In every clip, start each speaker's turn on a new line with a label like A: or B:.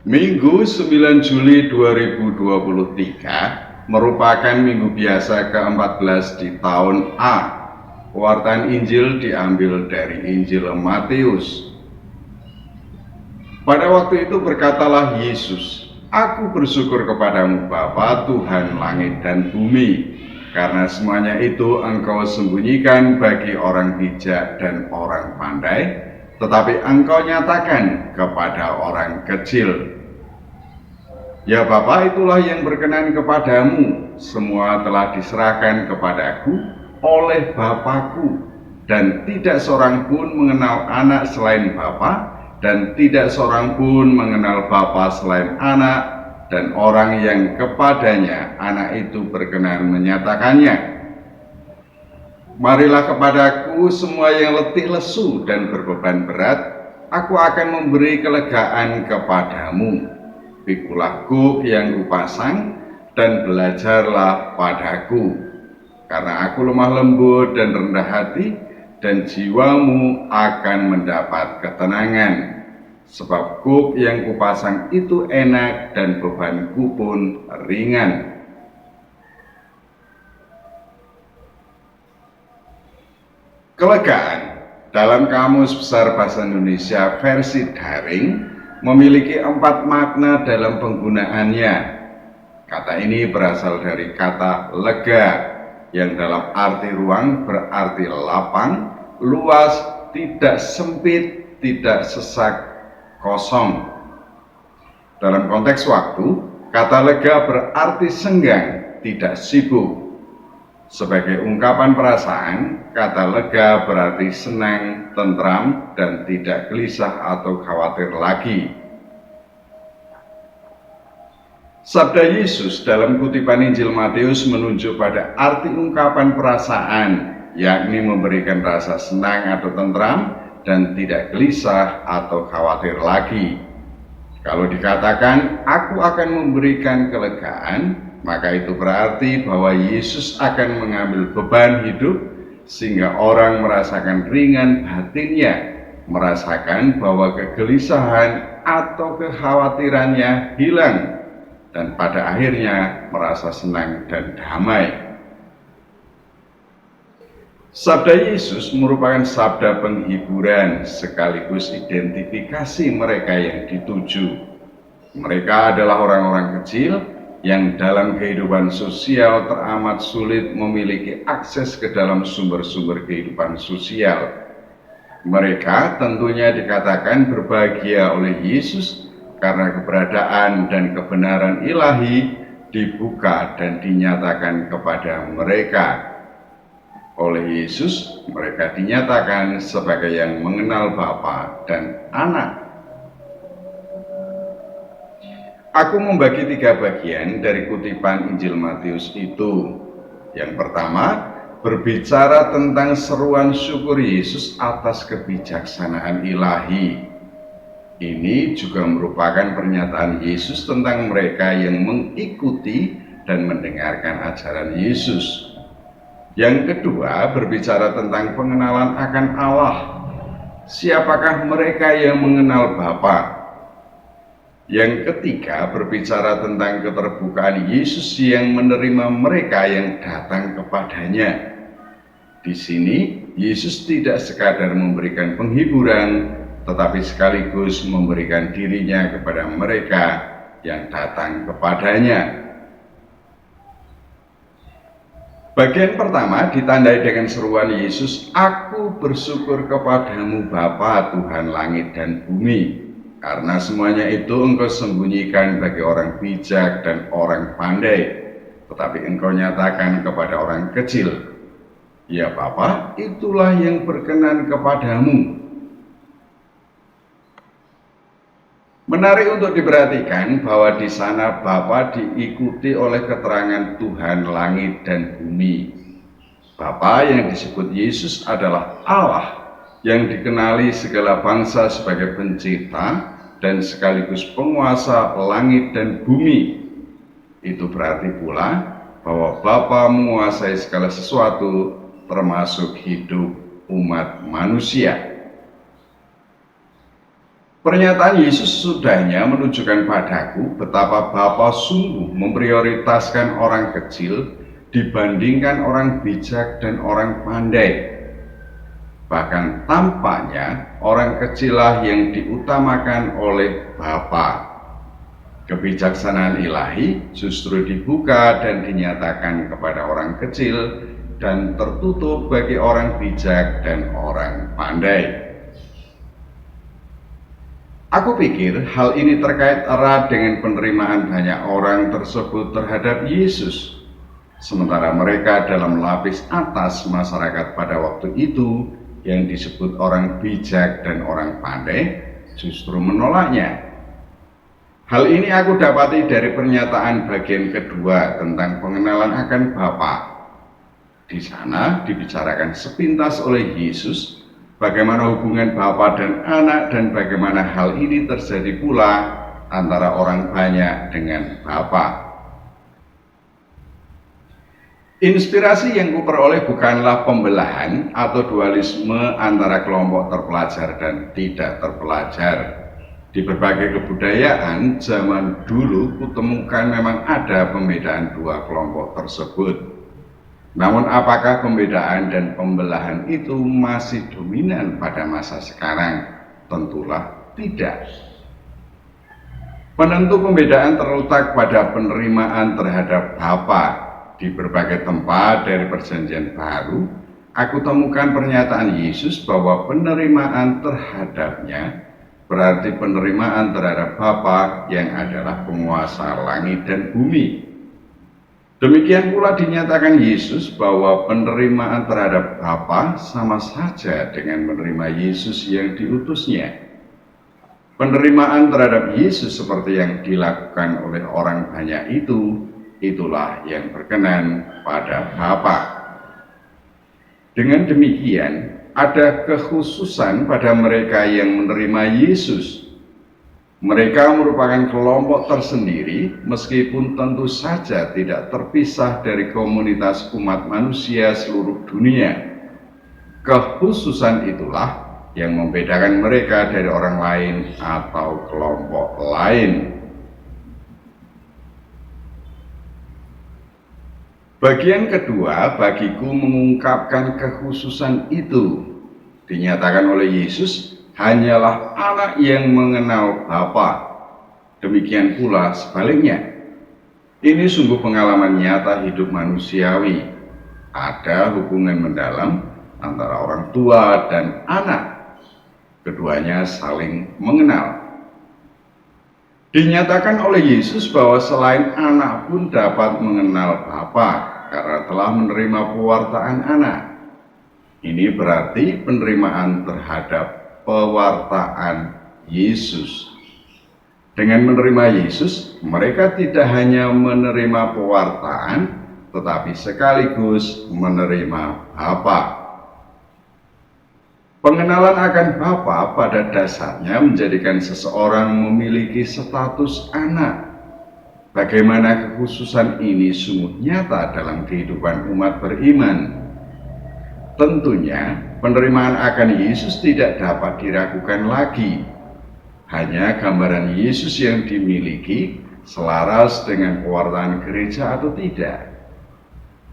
A: Minggu 9 Juli 2023 merupakan minggu biasa ke-14 di tahun A. Pewartaan Injil diambil dari Injil Matius. Pada waktu itu berkatalah Yesus, "Aku bersyukur kepadamu Bapa Tuhan langit dan bumi, karena semuanya itu Engkau sembunyikan bagi orang bijak dan orang pandai, tetapi Engkau nyatakan kepada orang kecil. Ya Bapa, itulah yang berkenan kepadamu. Semua telah diserahkan kepadaku oleh Bapakku, dan tidak seorang pun mengenal anak selain Bapa, dan tidak seorang pun mengenal Bapa selain anak, dan orang yang kepadanya anak itu berkenan menyatakannya. Marilah kepadaku semua yang letih lesu dan berbeban berat, aku akan memberi kelegaan kepadamu. Pikulah gug yang kupasang dan belajarlah padaku, karena aku lemah lembut dan rendah hati, dan jiwamu akan mendapat ketenangan. Sebab gug yang kupasang itu enak dan bebanku pun ringan." Kelegaan dalam Kamus Besar Bahasa Indonesia versi daring memiliki 4 makna dalam penggunaannya. Kata ini berasal dari kata lega, yang dalam arti ruang berarti lapang, luas, tidak sempit, tidak sesak, kosong. Dalam konteks waktu, kata lega berarti senggang, tidak sibuk. Sebagai ungkapan perasaan, kata lega berarti senang, tentram, dan tidak gelisah atau khawatir lagi. Sabda Yesus dalam kutipan Injil Matius menunjuk pada arti ungkapan perasaan, yakni memberikan rasa senang atau tentram dan tidak gelisah atau khawatir lagi. Kalau dikatakan, "Aku akan memberikan kelegaan," maka itu berarti bahwa Yesus akan mengambil beban hidup sehingga orang merasakan ringan batinnya, merasakan bahwa kegelisahan atau kekhawatirannya hilang, dan pada akhirnya merasa senang dan damai. Sabda Yesus merupakan sabda penghiburan sekaligus identifikasi mereka yang dituju. Mereka adalah orang-orang kecil yang dalam kehidupan sosial teramat sulit memiliki akses ke dalam sumber-sumber kehidupan sosial. Mereka tentunya dikatakan berbahagia oleh Yesus karena keberadaan dan kebenaran ilahi dibuka dan dinyatakan kepada mereka. Oleh Yesus, mereka dinyatakan sebagai yang mengenal Bapa dan Anak. Aku membagi 3 bagian dari kutipan Injil Matius itu. Yang pertama, berbicara tentang seruan syukur Yesus atas kebijaksanaan ilahi. Ini juga merupakan pernyataan Yesus tentang mereka yang mengikuti dan mendengarkan ajaran Yesus. Yang kedua, berbicara tentang pengenalan akan Allah. Siapakah mereka yang mengenal Bapa? Yang ketiga, berbicara tentang keterbukaan Yesus yang menerima mereka yang datang kepadanya. Di sini, Yesus tidak sekadar memberikan penghiburan, tetapi sekaligus memberikan dirinya kepada mereka yang datang kepadanya. Bagian pertama ditandai dengan seruan Yesus, "Aku bersyukur kepadamu Bapa Tuhan langit dan bumi, karena semuanya itu Engkau sembunyikan bagi orang bijak dan orang pandai, tetapi Engkau nyatakan kepada orang kecil. Ya Bapa, itulah yang berkenan kepadamu." Menarik untuk diperhatikan bahwa di sana Bapa diikuti oleh keterangan Tuhan langit dan bumi. Bapa yang disebut Yesus adalah Allah yang dikenali segala bangsa sebagai pencipta dan sekaligus penguasa langit dan bumi. Itu berarti pula bahwa Bapa menguasai segala sesuatu, termasuk hidup umat manusia. Pernyataan Yesus sesudahnya menunjukkan padaku betapa Bapa sungguh memprioritaskan orang kecil dibandingkan orang bijak dan orang pandai. Bahkan tampaknya orang kecillah yang diutamakan oleh Bapa. Kebijaksanaan ilahi justru dibuka dan dinyatakan kepada orang kecil dan tertutup bagi orang bijak dan orang pandai. Aku pikir hal ini terkait erat dengan penerimaan banyak orang tersebut terhadap Yesus. Sementara mereka dalam lapis atas masyarakat pada waktu itu yang disebut orang bijak dan orang pandai justru menolaknya. Hal ini aku dapati dari pernyataan bagian kedua tentang pengenalan akan Bapa. Di sana dibicarakan sepintas oleh Yesus bagaimana hubungan Bapa dan Anak dan bagaimana hal ini terjadi pula antara orang banyak dengan Bapa. Inspirasi yang kuperoleh bukanlah pembelahan atau dualisme antara kelompok terpelajar dan tidak terpelajar. Di berbagai kebudayaan zaman dulu kutemukan memang ada pembedaan dua kelompok tersebut. Namun apakah pembedaan dan pembelahan itu masih dominan pada masa sekarang? Tentulah tidak. Penentu pembedaan terletak pada penerimaan terhadap Bapa. Di berbagai tempat dari Perjanjian Baru, aku temukan pernyataan Yesus bahwa penerimaan terhadapnya berarti penerimaan terhadap Bapa yang adalah penguasa langit dan bumi. Demikian pula dinyatakan Yesus bahwa penerimaan terhadap Bapa sama saja dengan menerima Yesus yang diutusnya. Penerimaan terhadap Yesus seperti yang dilakukan oleh orang banyak itu, itulah yang berkenan pada Bapa. Dengan demikian, ada kekhususan pada mereka yang menerima Yesus. Mereka merupakan kelompok tersendiri, meskipun tentu saja tidak terpisah dari komunitas umat manusia seluruh dunia. Kekhususan itulah yang membedakan mereka dari orang lain atau kelompok lain. Bagian kedua bagiku mengungkapkan kekhususan itu. Dinyatakan oleh Yesus hanyalah Anak yang mengenal Bapa. Demikian pula sebaliknya. Ini sungguh pengalaman nyata hidup manusiawi. Ada hubungan mendalam antara orang tua dan anak. Keduanya saling mengenal. Dinyatakan oleh Yesus bahwa selain anak pun dapat mengenal Bapa karena telah menerima pewartaan anak. Ini berarti penerimaan terhadap pewartaan Yesus. Dengan menerima Yesus, mereka tidak hanya menerima pewartaan, tetapi sekaligus menerima Bapa. Pengenalan akan Bapa pada dasarnya menjadikan seseorang memiliki status anak. Bagaimana kekhususan ini sungguh nyata dalam kehidupan umat beriman. Tentunya penerimaan akan Yesus tidak dapat diragukan lagi. Hanya gambaran Yesus yang dimiliki selaras dengan pewartaan gereja atau tidak.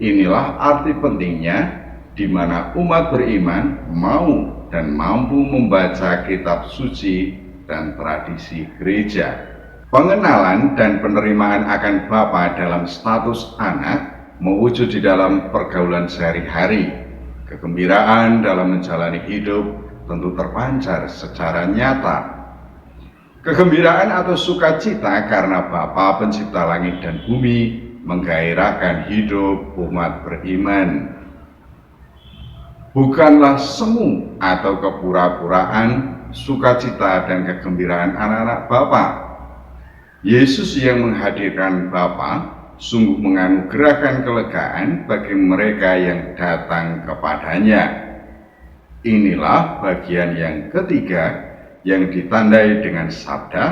A: Inilah arti pentingnya di mana umat beriman mau dan mampu membaca kitab suci dan tradisi gereja. Pengenalan dan penerimaan akan Bapa dalam status anak mewujud di dalam pergaulan sehari-hari. Kegembiraan dalam menjalani hidup tentu terpancar secara nyata. Kegembiraan atau sukacita karena Bapa pencipta langit dan bumi menggairahkan hidup umat beriman. Bukanlah semu atau kepura-puraan sukacita dan kegembiraan anak-anak Bapa. Yesus yang menghadirkan Bapa sungguh menganugerahkan kelegaan bagi mereka yang datang kepadanya. Inilah bagian yang ketiga yang ditandai dengan sabda,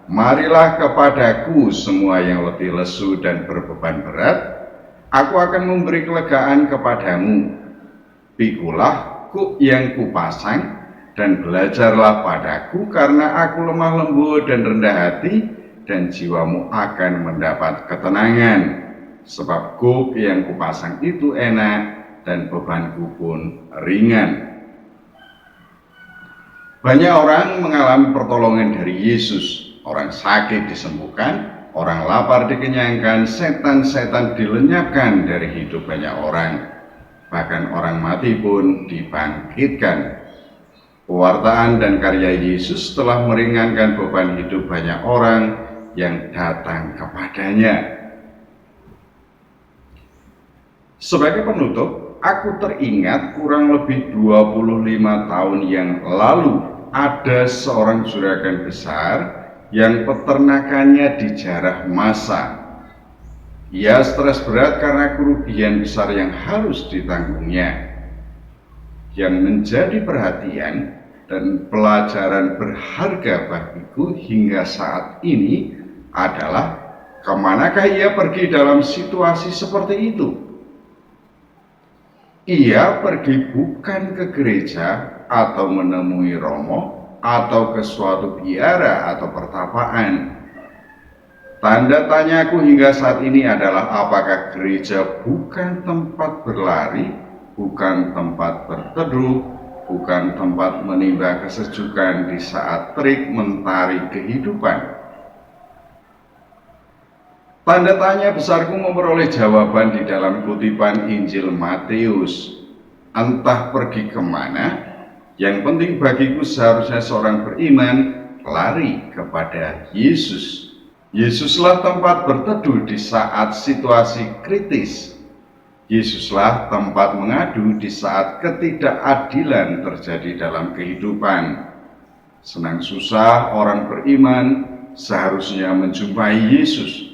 A: "Marilah kepadaku semua yang letih lesu dan berbeban berat, aku akan memberi kelegaan kepadamu. Pikulah kuk yang kupasang dan belajarlah padaku, karena aku lemah lembut dan rendah hati, dan jiwamu akan mendapat ketenangan. Sebab gug yang kupasang itu enak, dan bebanku pun ringan. Banyak orang mengalami pertolongan dari Yesus. Orang sakit disembuhkan, orang lapar dikenyangkan, setan-setan dilenyapkan dari hidup banyak orang. Bahkan orang mati pun dibangkitkan. Pewartaan dan karya Yesus telah meringankan beban hidup banyak orang yang datang kepadanya. Sebagai penutup, aku teringat kurang lebih 25 tahun yang lalu ada seorang juragan besar yang peternakannya dijarah massa. Ia stres berat karena kerugian besar yang harus ditanggungnya. Yang menjadi perhatian dan pelajaran berharga bagiku hingga saat ini adalah kemanakah ia pergi dalam situasi seperti itu. Ia pergi bukan ke gereja atau menemui romo atau ke suatu biara atau pertapaan. Tanda tanyaku hingga saat ini adalah apakah gereja bukan tempat berlari, bukan tempat berteduh, bukan tempat menimba kesejukan di saat terik mentari kehidupan. Tanda tanya besarku memperoleh jawaban di dalam kutipan Injil Matius. Entah pergi kemana, yang penting bagiku seharusnya seorang beriman lari kepada Yesus. Yesuslah tempat berteduh di saat situasi kritis. Yesuslah tempat mengadu di saat ketidakadilan terjadi dalam kehidupan. Senang susah orang beriman seharusnya menjumpai Yesus.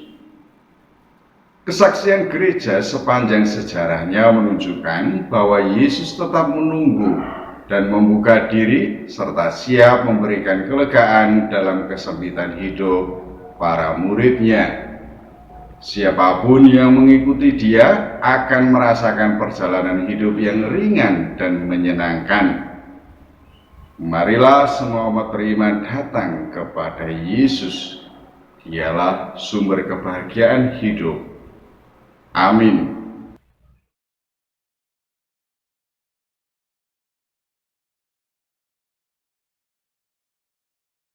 A: Kesaksian gereja sepanjang sejarahnya menunjukkan bahwa Yesus tetap menunggu dan membuka diri serta siap memberikan kelegaan dalam kesempitan hidup para muridnya. Siapapun yang mengikuti dia akan merasakan perjalanan hidup yang ringan dan menyenangkan. Marilah semua umat beriman datang kepada Yesus. Dialah sumber kebahagiaan hidup. Amin.